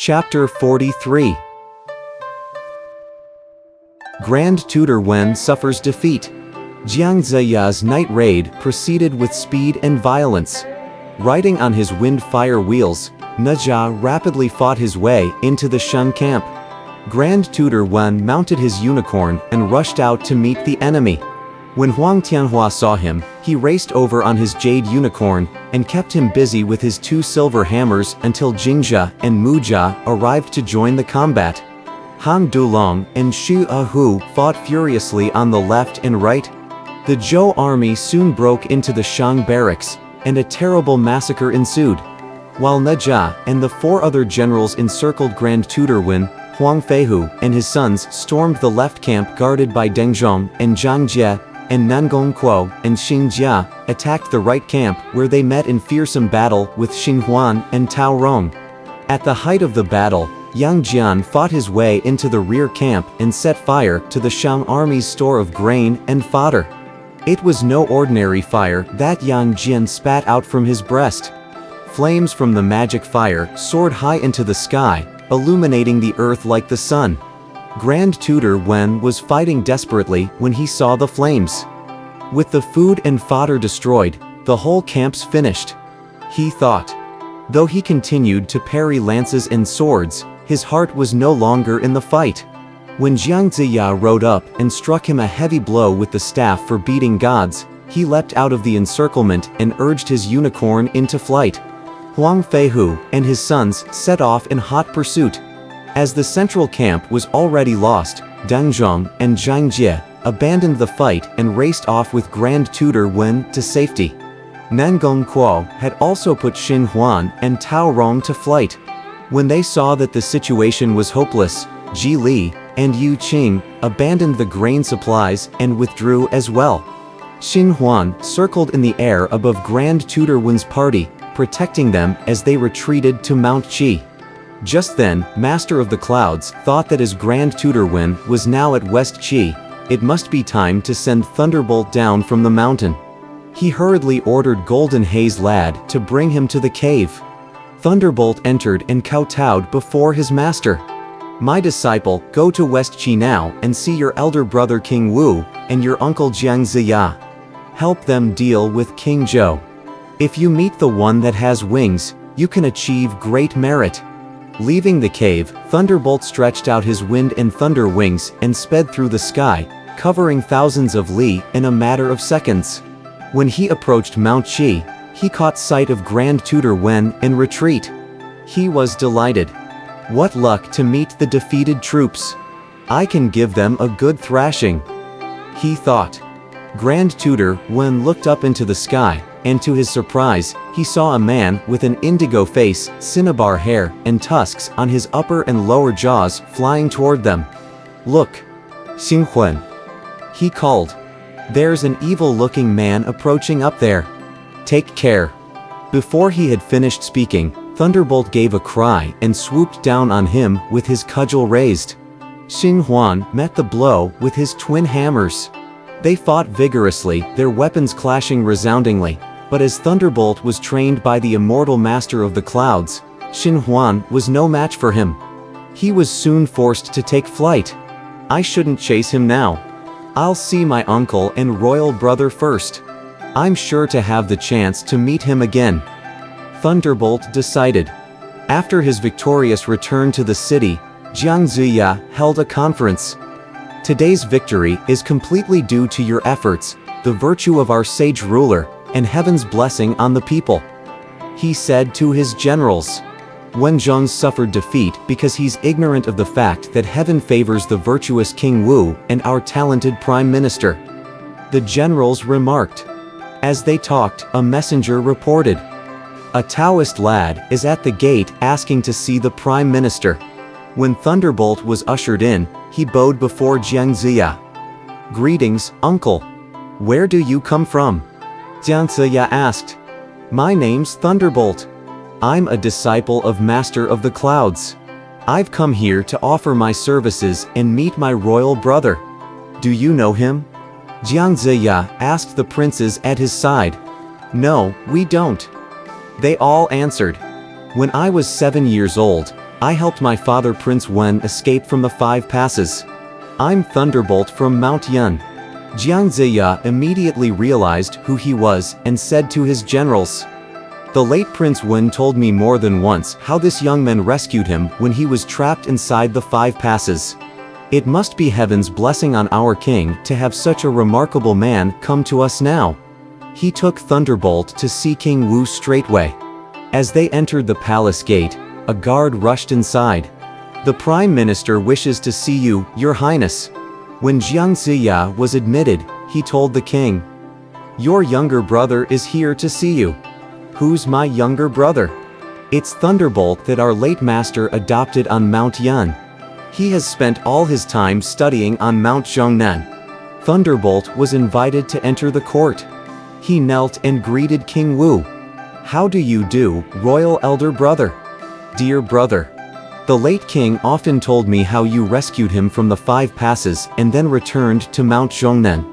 Chapter 43. Grand Tutor Wen suffers defeat. Jiang Ziya's night raid proceeded with speed and violence. Riding on his wind-fire wheels, Ne Jia rapidly fought his way into the Shun camp. Grand Tutor Wen mounted his unicorn and rushed out to meet the enemy. When Huang Tianhua saw him, he raced over on his jade unicorn and kept him busy with his 2 silver hammers until Jingjia and Mu Jia arrived to join the combat. Han Dulong and Xu Ahu fought furiously on the left and right. The Zhou army soon broke into the Shang barracks, and a terrible massacre ensued. While Ne Jia and the 4 other generals encircled Grand Tutor Wen, Huang Feihu and his sons stormed the left camp guarded by Deng Zhong and Zhang Jie, and Nangong Kuo and Xing Jia attacked the right camp where they met in fearsome battle with Xing Huan and Tao Rong. At the height of the battle, Yang Jian fought his way into the rear camp and set fire to the Shang army's store of grain and fodder. It was no ordinary fire that Yang Jian spat out from his breast. Flames from the magic fire soared high into the sky, illuminating the earth like the sun. Grand Tutor Wen was fighting desperately when he saw the flames. With the food and fodder destroyed, the whole camp's finished, he thought. Though he continued to parry lances and swords, his heart was no longer in the fight. When Jiang Ziya rode up and struck him a heavy blow with the staff for beating gods, he leapt out of the encirclement and urged his unicorn into flight. Huang Feihu and his sons set off in hot pursuit. As the central camp was already lost, Deng Zhong and Zhang Jie abandoned the fight and raced off with Grand Tutor Wen to safety. Nangong Kuo had also put Xing Huan and Tao Rong to flight. When they saw that the situation was hopeless, Ji Li and Yu Qing abandoned the grain supplies and withdrew as well. Xing Huan circled in the air above Grand Tutor Wen's party, protecting them as they retreated to Mount Qi. Just then, Master of the Clouds thought that as Grand Tutor Wen was now at West Qi, it must be time to send Thunderbolt down from the mountain. He hurriedly ordered Golden Haze Lad to bring him to the cave. Thunderbolt entered and kowtowed before his master. "My disciple, go to West Qi now and see your elder brother King Wu and your uncle Jiang Ziya. Help them deal with King Zhou. If you meet the one that has wings, you can achieve great merit." Leaving the cave, Thunderbolt stretched out his wind and thunder wings and sped through the sky, covering thousands of li in a matter of seconds. When he approached Mount Qi, he caught sight of Grand Tutor Wen in retreat. He was delighted. What luck to meet the defeated troops. I can give them a good thrashing, he thought. Grand Tutor Wen looked up into the sky, and to his surprise, he saw a man with an indigo face, cinnabar hair, and tusks on his upper and lower jaws flying toward them. "Look, Xing Huan," he called. "There's an evil-looking man approaching up there. Take care." Before he had finished speaking, Thunderbolt gave a cry and swooped down on him with his cudgel raised. Xing Huan met the blow with his twin hammers. They fought vigorously, their weapons clashing resoundingly, but as Thunderbolt was trained by the immortal Master of the Clouds, Xing Huan was no match for him. He was soon forced to take flight. "I shouldn't chase him now. I'll see my uncle and royal brother first. I'm sure to have the chance to meet him again," Thunderbolt decided. After his victorious return to the city, Jiang Ziya held a conference. "Today's victory is completely due to your efforts, the virtue of our sage ruler, and heaven's blessing on the people," he said to his generals. Wen Zhong suffered defeat because he's ignorant of the fact that heaven favors the virtuous King Wu and our talented prime minister, the generals remarked. As they talked, a messenger reported. "A Taoist lad is at the gate asking to see the prime minister." When Thunderbolt was ushered in, he bowed before Jiang Ziya. "Greetings, uncle. Where do you come from?" Jiang Ziya asked. "My name's Thunderbolt. I'm a disciple of Master of the Clouds. I've come here to offer my services and meet my royal brother. Do you know him?" Jiang Ziya asked the princes at his side. "No, we don't," they all answered. "When I was 7 years old, I helped my father Prince Wen escape from the 5 passes. I'm Thunderbolt from Mount Yun." Jiang Ziya immediately realized who he was and said to his generals, "The late Prince Wen told me more than once how this young man rescued him when he was trapped inside the 5 passes. It must be heaven's blessing on our king to have such a remarkable man come to us now." He took Thunderbolt to see King Wu straightway. As they entered the palace gate, a guard rushed inside. "The Prime Minister wishes to see you, Your Highness." When Jiang Ziya was admitted, he told the king, "Your younger brother is here to see you." "Who's my younger brother?" "It's Thunderbolt that our late master adopted on Mount Yun. He has spent all his time studying on Mount Zhongnan." Thunderbolt was invited to enter the court. He knelt and greeted King Wu. "How do you do, royal elder brother?" "Dear brother, the late king often told me how you rescued him from the 5 passes and then returned to Mount Zhongnan.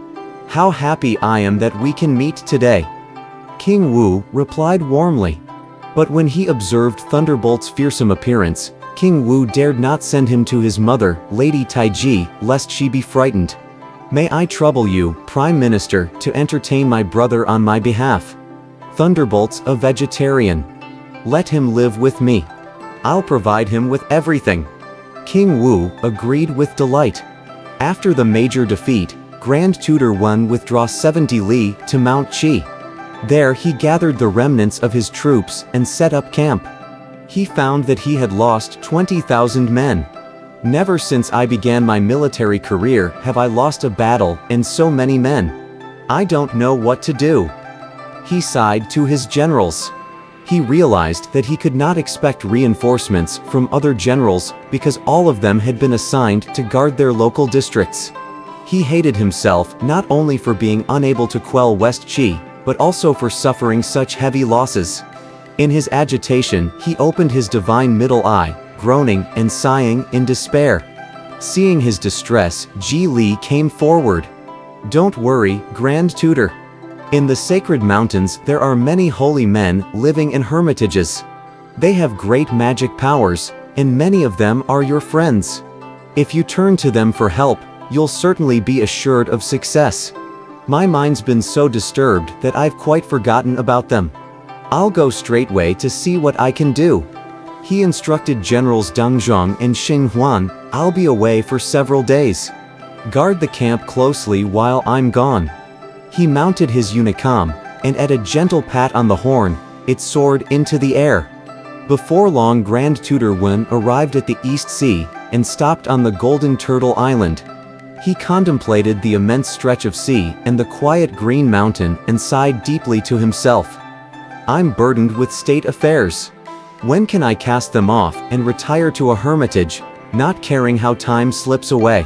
How happy I am that we can meet today." King Wu replied warmly. But when he observed Thunderbolt's fearsome appearance, King Wu dared not send him to his mother, Lady Taiji, lest she be frightened. "May I trouble you, Prime Minister, to entertain my brother on my behalf? Thunderbolt's a vegetarian. Let him live with me. I'll provide him with everything." King Wu agreed with delight. After the major defeat, Grand Tutor Wen withdrew 70 li to Mount Qi. There he gathered the remnants of his troops and set up camp. He found that he had lost 20,000 men. "Never since I began my military career have I lost a battle and so many men. I don't know what to do." He sighed to his generals. He realized that he could not expect reinforcements from other generals because all of them had been assigned to guard their local districts. He hated himself not only for being unable to quell West Qi, but also for suffering such heavy losses. In his agitation, he opened his divine middle eye, groaning and sighing in despair. Seeing his distress, Ji Li came forward. "Don't worry, Grand Tutor. In the sacred mountains there are many holy men living in hermitages. They have great magic powers, and many of them are your friends. If you turn to them for help, you'll certainly be assured of success. My mind's been so disturbed that I've quite forgotten about them. I'll go straightway to see what I can do." He instructed Generals Deng Zhong and Xing Huan, "I'll be away for several days. Guard the camp closely while I'm gone." He mounted his unicom, and at a gentle pat on the horn, it soared into the air. Before long Grand Tutor Wen arrived at the East Sea, and stopped on the Golden Turtle Island. He contemplated the immense stretch of sea and the quiet green mountain and sighed deeply to himself. "I'm burdened with state affairs. When can I cast them off and retire to a hermitage, not caring how time slips away?"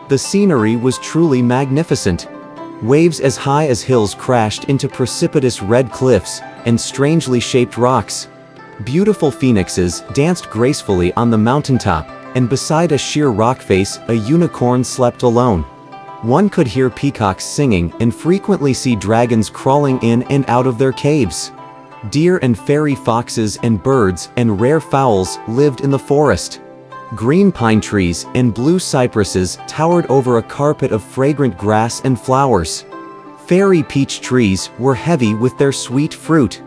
The scenery was truly magnificent. Waves as high as hills crashed into precipitous red cliffs and strangely shaped rocks. Beautiful phoenixes danced gracefully on the mountaintop, and beside a sheer rock face a unicorn slept alone. One could hear peacocks singing and frequently see dragons crawling in and out of their caves. Deer and fairy foxes and birds and rare fowls lived in the forest. Green pine trees and blue cypresses towered over a carpet of fragrant grass and flowers. Fairy peach trees were heavy with their sweet fruit.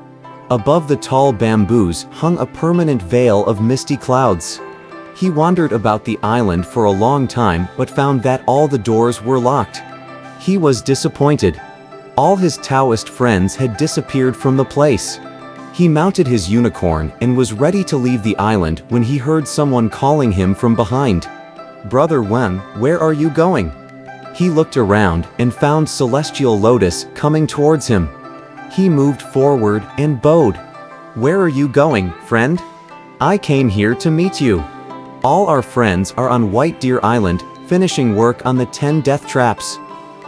Above the tall bamboos hung a permanent veil of misty clouds. He wandered about the island for a long time but found that all the doors were locked. He was disappointed. All his Taoist friends had disappeared from the place. He mounted his unicorn and was ready to leave the island when he heard someone calling him from behind. "Brother Wen, where are you going?" He looked around and found Celestial Lotus coming towards him. He moved forward and bowed. "Where are you going, friend? I came here to meet you. All our friends are on White Deer Island, finishing work on the 10 death traps.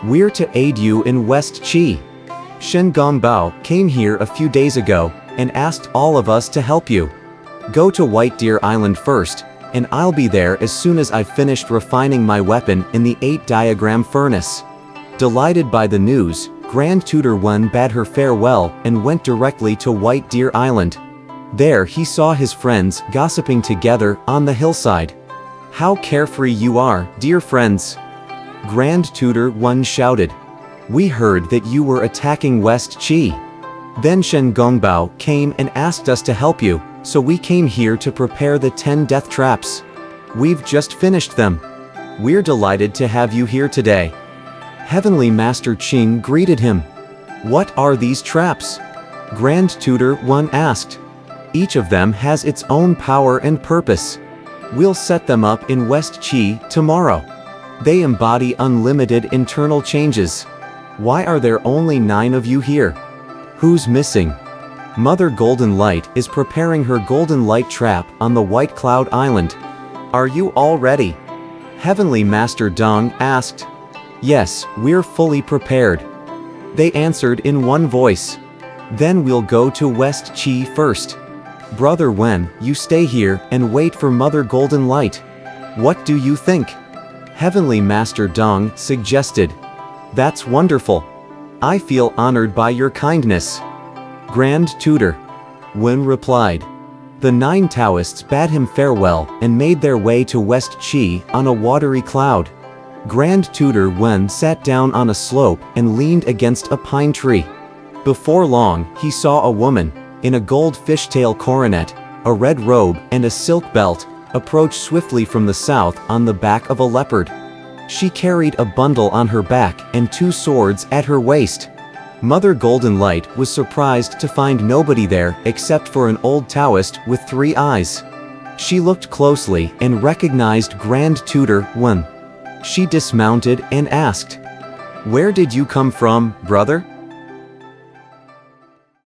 We're to aid you in West Qi. Shen Gongbao came here a few days ago and asked all of us to help you. Go to White Deer Island first, and I'll be there as soon as I've finished refining my weapon in the 8-diagram furnace." Delighted by the news, Grand Tutor Wen bade her farewell and went directly to White Deer Island. There he saw his friends gossiping together on the hillside. "How carefree you are, dear friends!" Grand Tutor Wen shouted. "We heard that you were attacking West Qi. Then Shen Gongbao came and asked us to help you, so we came here to prepare the 10 death traps. We've just finished them. We're delighted to have you here today." Heavenly Master Qing greeted him. "What are these traps?" Grand Tutor Wen asked. "Each of them has its own power and purpose. We'll set them up in West Qi tomorrow. They embody unlimited internal changes. Why are there only 9 of you here? Who's missing?" Mother Golden Light is preparing her Golden Light trap on the White Cloud Island. "Are you all ready?" Heavenly Master Dong asked. "Yes, we're fully prepared," they answered in one voice. "Then we'll go to West Qi first. Brother Wen, you stay here and wait for Mother Golden Light. What do you think?" Heavenly Master Dong suggested. "That's wonderful. I feel honored by your kindness." Grand Tutor Wen replied. The 9 Taoists bade him farewell and made their way to West Qi on a watery cloud. Grand Tutor Wen sat down on a slope and leaned against a pine tree. Before long, he saw a woman, in a gold fishtail coronet, a red robe and a silk belt, approach swiftly from the south on the back of a leopard. She carried a bundle on her back and 2 swords at her waist. Mother Golden Light was surprised to find nobody there except for an old Taoist with 3 eyes. She looked closely and recognized Grand Tutor Wen. She dismounted and asked, "Where did you come from, brother?"